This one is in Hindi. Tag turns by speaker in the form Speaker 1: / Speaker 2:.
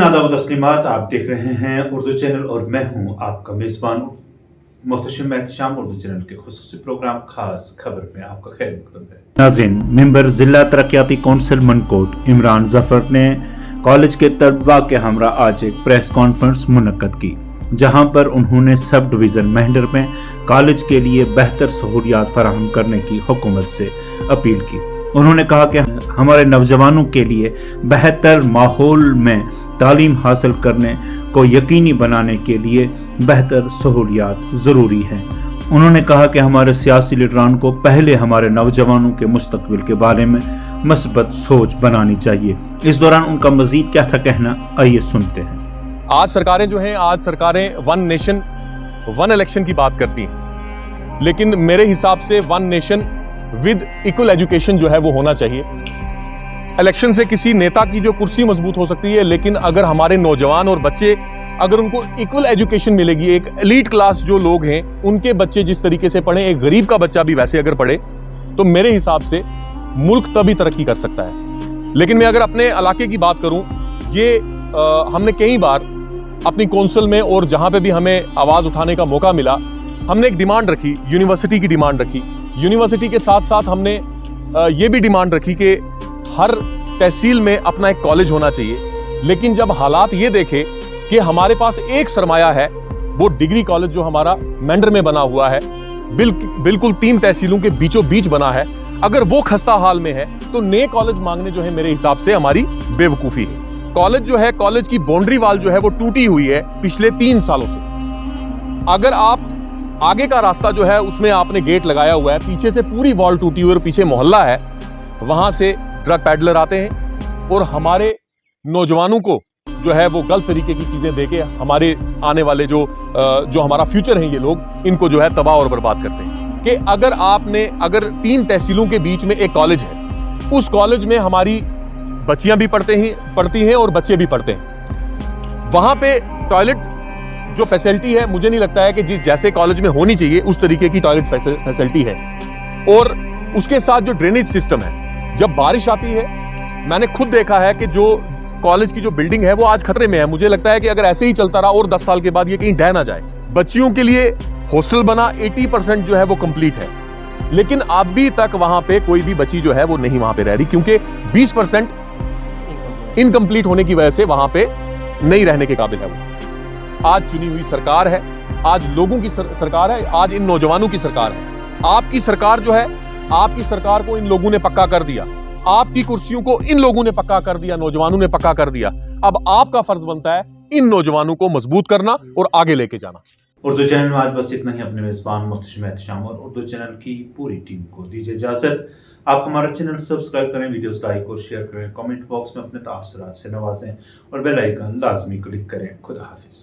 Speaker 1: नाज़रीन आदाब तस्लीमात, आप देख रहे हैं उर्दू चैनल और मैं हूं आपका मेज़बान मोहतशम एहतशाम। उर्दू चैनल के खुसूसी प्रोग्राम खास खबर में आपका खैर मकदम है। नाज़रीन, मेंबर जिला तरक्याती कौंसिल मनकोट इमरान जफर ने कॉलेज के तलबा के हमरा आज एक प्रेस कॉन्फ्रेंस मुनक्कद की, जहां पर उन्होंने सब डिवीज़न मेहंडर में कॉलेज के लिए बेहतर सहूलियात फराहम करने की हुकूमत से अपील की। उन्होंने कहा कि हमारे नौजवानों के लिए बेहतर माहौल में तालीम हासिल करने को यकीनी बनाने के लिए बेहतर सहूलियात ज़रूरी हैं। उन्होंने कहा कि हमारे सियासी लीडरान को पहले हमारे नौजवानों के मुस्तकबिल के बारे में मस्बत सोच बनानी चाहिए। इस दौरान उनका मजीद क्या था कहना, आइए सुनते हैं।
Speaker 2: आज सरकारें वन नेशन वन इलेक्शन की बात करती हैं, लेकिन मेरे हिसाब से one nation with equal education जो है वो होना चाहिए। इलेक्शन से किसी नेता की जो कुर्सी मजबूत हो सकती है, लेकिन अगर हमारे नौजवान और बच्चे अगर उनको इक्वल एजुकेशन मिलेगी, एक एलीट क्लास जो लोग हैं उनके बच्चे जिस तरीके से पढ़े, एक गरीब का बच्चा भी वैसे अगर पढ़े, तो मेरे हिसाब से मुल्क तभी तरक्की कर सकता है। लेकिन मैं अगर अपने इलाके की बात करूं, ये हमने कई बार अपनी कौंसिल में और जहां पे भी हमें आवाज उठाने का मौका मिला, हमने एक डिमांड रखी, यूनिवर्सिटी की डिमांड रखी। यूनिवर्सिटी के साथ साथ हमने ये भी डिमांड रखी कि हर तहसील में अपना एक कॉलेज होना चाहिए। लेकिन जब हालात ये देखे कि हमारे पास एक सरमाया है, वो डिग्री कॉलेज जो हमारा मेंढर में बना हुआ है, बिल्कुल 3 तहसीलों के बीचों बीच बना है, अगर वो खस्ता हाल में है तो नए कॉलेज मांगने जो है मेरे हिसाब से हमारी बेवकूफ़ी है। कॉलेज जो है, कॉलेज की बाउंड्री वाल जो है वो टूटी हुई है पिछले 3 सालों से। अगर आप आगे का रास्ता जो है उसमें आपने गेट लगाया हुआ है, पीछे से पूरी वॉल टूटी हुई और पीछे मोहल्ला है, वहां से ड्रग पैडलर आते हैं और हमारे नौजवानों को जो है वो गलत तरीके की चीजें देके हमारे आने वाले जो हमारा फ्यूचर है, ये लोग इनको जो है तबाह और बर्बाद करते हैं। कि अगर 3 तहसीलों के बीच में एक कॉलेज है, उस कॉलेज में हमारी बच्चियां भी पढ़ती हैं और बच्चे भी पढ़ते हैं। वहां पे टॉयलेट जो फैसिलिटी है, मुझे नहीं लगता है कि जिस जैसे कॉलेज में होनी चाहिए उस तरीके की टॉयलेट फैसिलिटी है। और उसके साथ जो ड्रेनेज सिस्टम है, जब बारिश आती है, मैंने खुद देखा है कि जो कॉलेज की जो बिल्डिंग है वो आज खतरे में है। मुझे लगता है कि अगर ऐसे ही चलता रहा और 10 साल के बाद ये कहीं ढह ना जाए। बच्चियों के लिए हॉस्टल बना, 80% जो है वो कंप्लीट है, लेकिन अभी तक वहां पे कोई भी बच्ची जो है वो नहीं वहां पे रह रही, क्योंकि 20% इनकम्प्लीट होने की वजह से वहां पे नहीं रहने के काबिल है वो। आज चुनी हुई सरकार है, आज लोगों की सरकार है, आज इन नौजवानों की सरकार है। आपकी सरकार जो है, आपकी सरकार को इन लोगों ने पक्का कर दिया, आपकी कुर्सियों को इन लोगों ने पक्का कर दिया, नौजवानों ने पक्का कर दिया। अब आपका फर्ज बनता है इन नौजवानों को मजबूत करना और आगे लेके जाना।
Speaker 1: उर्दू चैनल में आज बस इतना ही। अपने मेज़बान मोहतशम एहतशाम और उर्दू चैनल की पूरी टीम को दीजिए इजाजत। आप हमारा चैनल सब्सक्राइब करें, वीडियोस लाइक और शेयर करें, कमेंट बॉक्स में अपने तासुरात से नवाजें और बेल आइकन लाजमी क्लिक करें। खुदा हाफिज।